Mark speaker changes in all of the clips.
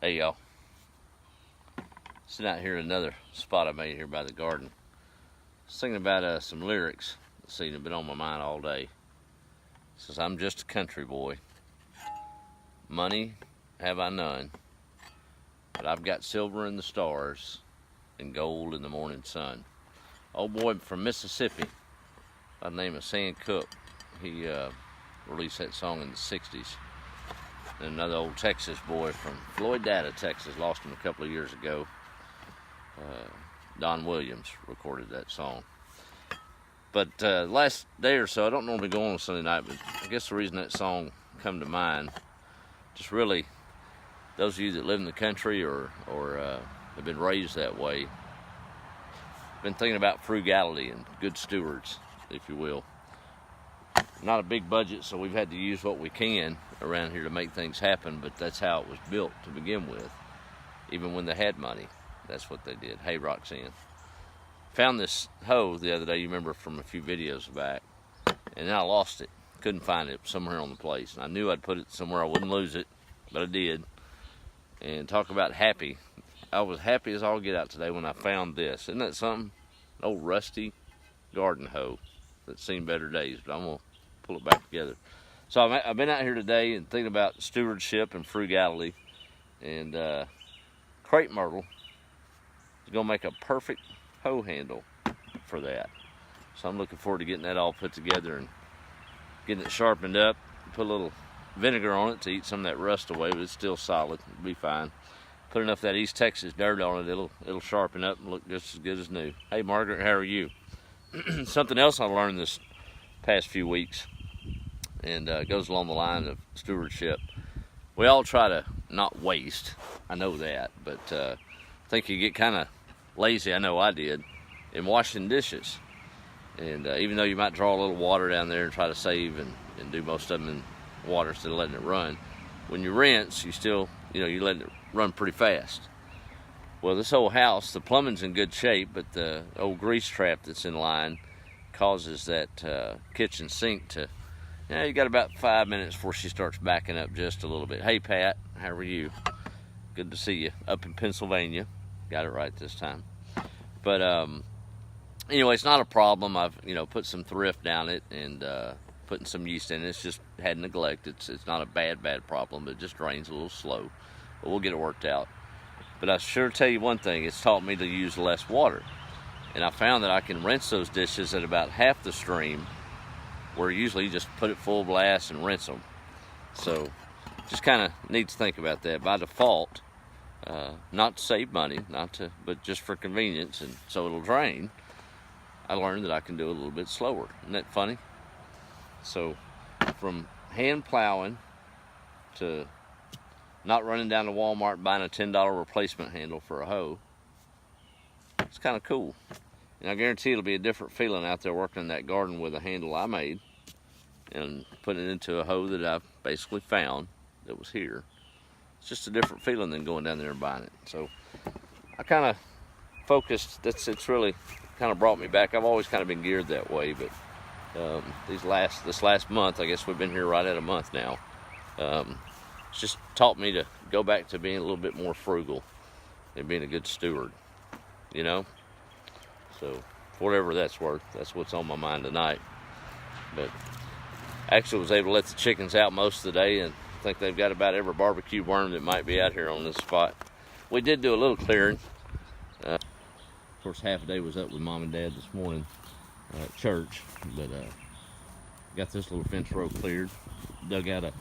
Speaker 1: Hey y'all, sitting out here at another spot I made here by the garden. I was thinking about some lyrics that seem to have been on my mind all day. It says, I'm just a country boy. Money have I none, but I've got silver in the stars and gold in the morning sun. Old boy from Mississippi by the name of Sam Cooke, he released that song in the 60s. And another old Texas boy from Floydada, Texas, lost him a couple of years ago. Don Williams recorded that song. But last day or so, I don't normally go on Sunday night, but I guess the reason that song come to mind, just really, those of you that live in the country or have been raised that way, been thinking about frugality and good stewards, if you will. Not a big budget, so we've had to use what we can around here to make things happen, but that's how it was built to begin with. Even when they had money, that's what they did. Hey, Roxanne. Found this hoe the other day, you remember from a few videos back, and then I lost it. Couldn't find it somewhere on the place. And I knew I'd put it somewhere I wouldn't lose it, but I did. And talk about happy. I was happy as all get out today when I found this. Isn't that something? An old rusty garden hoe that's seen better days, but I'm going to pull it back together. So I've been out here today and thinking about stewardship and frugality, and crape myrtle is going to make a perfect hoe handle for that. So I'm looking forward to getting that all put together and getting it sharpened up. Put a little vinegar on it to eat some of that rust away, but it's still solid. It'll be fine. Put enough of that East Texas dirt on it, it'll sharpen up and look just as good as new. Hey Margaret, how are you? Something else I learned this past few weeks, and goes along the line of stewardship. We all try to not waste, I know that, but I think you get kind of lazy, I know I did, in washing dishes. And even though you might draw a little water down there and try to save and do most of them in water instead of letting it run, when you rinse, you still, you let it run pretty fast. Well, this whole house, the plumbing's in good shape, but the old grease trap that's in line causes that kitchen sink to, you got about 5 minutes before she starts backing up just a little bit. Hey Pat, how are you? Good to see you up in Pennsylvania. Got it right this time. But anyway, it's not a problem. I've put some thrift down it and putting some yeast in it. It's just had neglect. It's not a bad problem, but it just drains a little slow. But we'll get it worked out. But I sure tell you one thing, it's taught me to use less water. And I found that I can rinse those dishes at about half the stream, where usually you just put it full blast and rinse them. So just kind of need to think about that. By default, not to save money, but just for convenience, and so it'll drain, I learned that I can do it a little bit slower. Isn't that funny? So from hand plowing to not running down to Walmart buying a $10 replacement handle for a hoe, it's kind of cool. And I guarantee it'll be a different feeling out there working in that garden with a handle I made and putting it into a hoe that I've basically found that was here. It's just a different feeling than going down there and buying it. So I kind of focused, it's really kind of brought me back. I've always kind of been geared that way, but this last month, I guess we've been here right at a month now, it's just taught me to go back to being a little bit more frugal and being a good steward, So for whatever that's worth, that's what's on my mind tonight. But actually was able to let the chickens out most of the day, and I think they've got about every barbecue worm that might be out here on this spot. We did do a little clearing. Of course, half a day was up with Mom and Dad this morning at church, but got this little fence row cleared, dug out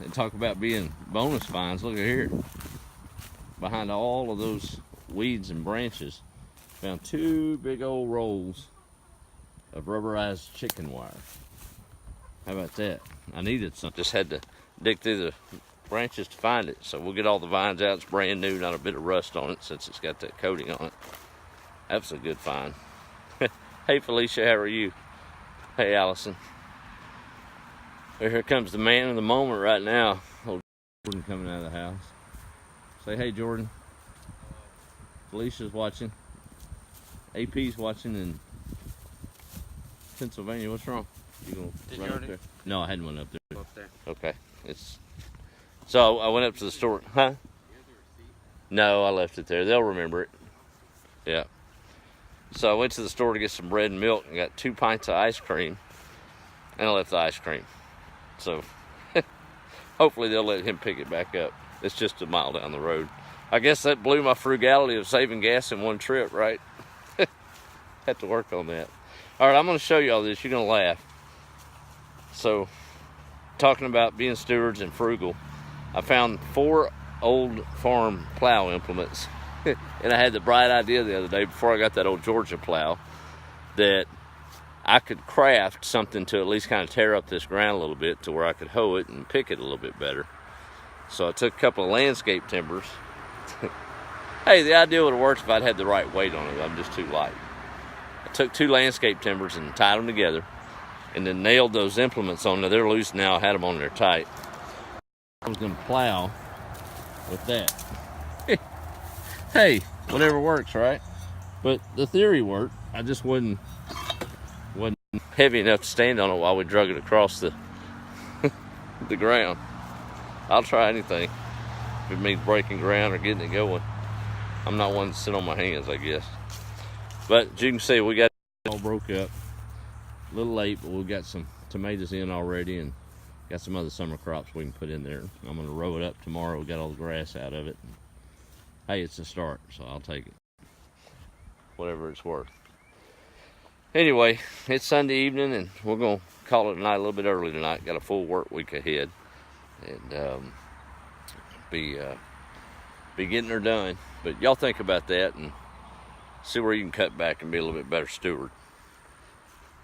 Speaker 1: and talk about being bonus finds. Look at here. Behind all of those weeds and branches, found 2 big old rolls of rubberized chicken wire. How about that? I needed some. Just had to dig through the branches to find it. So we'll get all the vines out. It's brand new, not a bit of rust on it since it's got that coating on it. That's a good find. Hey Felicia, how are you? Hey Allison. Here comes the man of the moment right now. Old Jordan coming out of the house. Say hey Jordan. Felicia's watching. AP's watching in Pennsylvania. What's wrong? You gonna run up there? No, I hadn't went up there.
Speaker 2: Up there.
Speaker 1: Okay. So I went up to the store. Huh?
Speaker 2: The other
Speaker 1: No, I left it there. They'll remember it. Yeah. So I went to the store to get some bread and milk and got 2 pints of ice cream, and I left the ice cream. So hopefully they'll let him pick it back up. It's just a mile down the road. I guess that blew my frugality of saving gas in one trip, right? Had to work on that. All right, I'm going to show you all this. You're going to laugh. So, talking about being stewards and frugal, I found 4 old farm plow implements. And I had the bright idea the other day, before I got that old Georgia plow, that I could craft something to at least kind of tear up this ground a little bit to where I could hoe it and pick it a little bit better. So I took a couple of landscape timbers. Hey, the idea would have worked if I'd had the right weight on it. I'm just too light. I took 2 landscape timbers and tied them together, and then nailed those implements on there. They're loose now. I had them on there tight. I was going to plow with that. Hey, whatever works, right? But the theory worked. I just wasn't heavy enough to stand on it while we drug it across the the ground. I'll try anything if it means breaking ground or getting it going. I'm not one to sit on my hands, I guess. But as you can see, we got it all broke up. A little late, but we've got some tomatoes in already and got some other summer crops we can put in there. I'm going to row it up tomorrow. We got all the grass out of it. Hey, it's a start, so I'll take it. Whatever it's worth. Anyway, it's Sunday evening, and we're going to call it a night a little bit early tonight. Got a full work week ahead. And be getting her done. But y'all think about that and see where you can cut back and be a little bit better steward.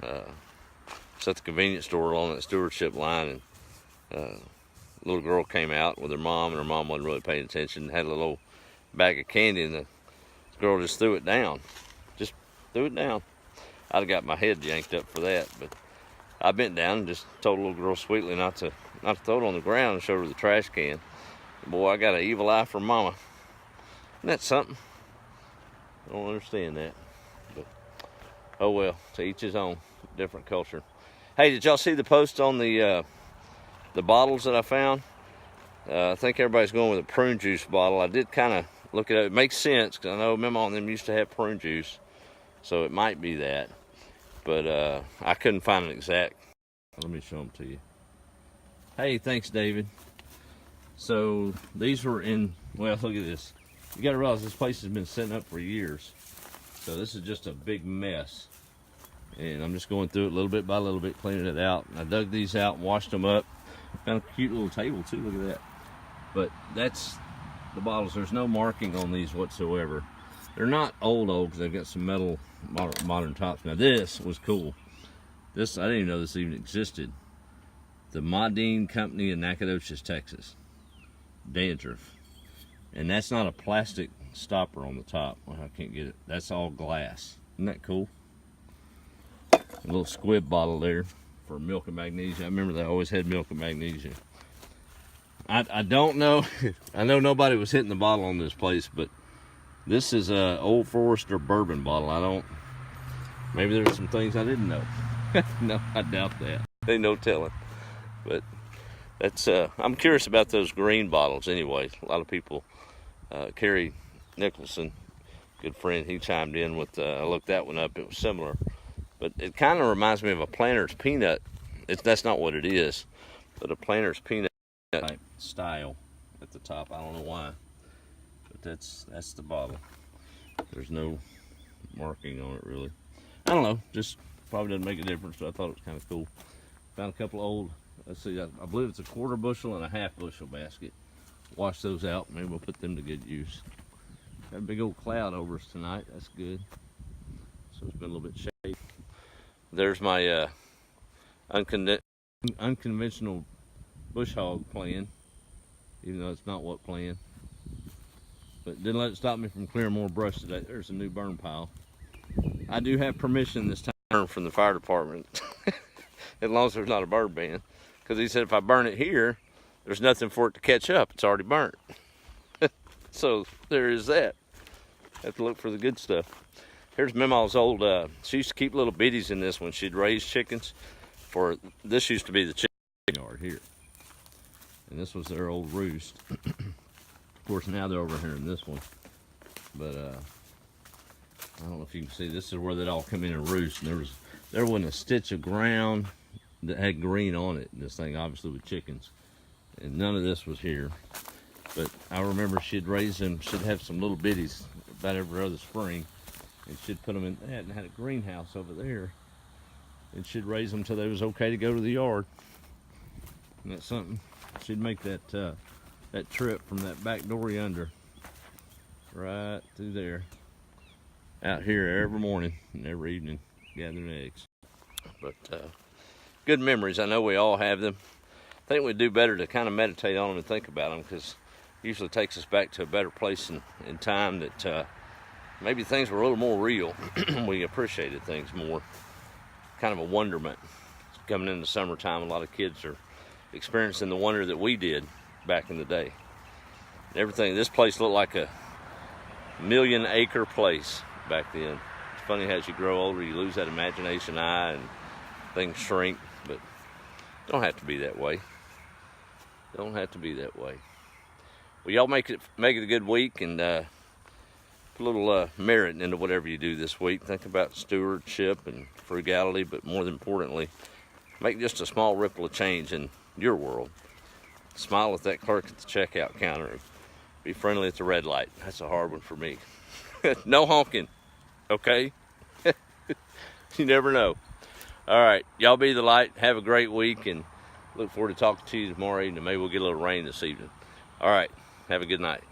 Speaker 1: It's at the convenience store on that stewardship line, and a little girl came out with her mom, and her mom wasn't really paying attention, had a little bag of candy, and the girl just threw it down. Just threw it down. I'd have got my head yanked up for that, but I bent down and just told the little girl sweetly not to throw it on the ground, and showed her the trash can. Boy, I got an evil eye for mama. Isn't that something? I don't understand that. But oh well, to each his own. Different culture. Hey, did y'all see the post on the bottles that I found? I think everybody's going with a prune juice bottle. I did kind of look at it. It makes sense because I know Mama and them used to have prune juice, so it might be that. But I couldn't find an exact. Let me show them to you. Hey, thanks, David. So these were in. Well, look at this. You got to realize this place has been setting up for years, so this is just a big mess. And I'm just going through it little bit by little bit, cleaning it out. And I dug these out and washed them up. Found a cute little table too, look at that. But that's the bottles. There's no marking on these whatsoever. They're not old because they've got some metal modern tops. Now this was cool. This, I didn't even know this even existed. The Modine Company in Nacogdoches, Texas. Dandruff. And that's not a plastic stopper on the top. Well, I can't get it. That's all glass. Isn't that cool? A little squib bottle there for milk and magnesia. I remember they always had milk and magnesia. I don't know. I know nobody was hitting the bottle on this place, but this is a Old Forester bourbon bottle. Maybe there's some things I didn't know. No, I doubt that. Ain't no telling. But that's I'm curious about those green bottles anyway. A lot of people, Kerry Nicholson, good friend, he chimed in with, I looked that one up. It was similar. But it kind of reminds me of a Planter's Peanut. That's not what it is, but a Planter's Peanut type style at the top. I don't know why, but that's the bottle. There's no marking on it really. I don't know, just probably doesn't make a difference, but I thought it was kind of cool. Found a couple of old, let's see, I believe it's a 1/4 bushel and a 1/2 bushel basket. Wash those out, maybe we'll put them to good use. Got a big old cloud over us tonight, that's good. So it's been a little bit shady. There's my unconventional bush hog plan, even though it's not what planned. But didn't let it stop me from clearing more brush today. There's a new burn pile. I do have permission this time from the fire department, as long as there's not a bird ban. Because he said if I burn it here, there's nothing for it to catch up. It's already burnt. So there is that. Have to look for the good stuff. Here's Mama's old, she used to keep little bitties in this when she'd raise chickens. This used to be the chicken yard here. And this was their old roost. course, now they're over here in this one. But I don't know if you can see, this is where they'd all come in and roost. And there wasn't a stitch of ground that had green on it. This thing, obviously, with chickens. And none of this was here. But I remember she'd raise them, she'd have some little bitties about every other spring. And she'd put them in, they hadn't had a greenhouse over there. And she'd raise them till they was okay to go to the yard. And that's something. She'd make that that trip from that back door yonder, right through there, out here every morning and every evening, gathering eggs. But good memories. I know we all have them. I think we'd do better to kind of meditate on them and think about them, because it usually takes us back to a better place in time that maybe things were a little more real. We appreciated things more. Kind of a wonderment. Coming into summertime, a lot of kids are experiencing the wonder that we did back in the day. And everything, this place looked like a 1,000,000-acre place back then. It's funny how as you grow older, you lose that imagination eye and things shrink, but don't have to be that way. Don't have to be that way. Well, y'all make it a good week, and put a little merit into whatever you do this week. Think about stewardship and frugality, but more than importantly, make just a small ripple of change in your world. Smile at that clerk at the checkout counter, and be friendly at the red light. That's a hard one for me. No honking, okay? You never know. All right, y'all be the light. Have a great week, and look forward to talking to you tomorrow evening. Maybe we'll get a little rain this evening. All right, have a good night.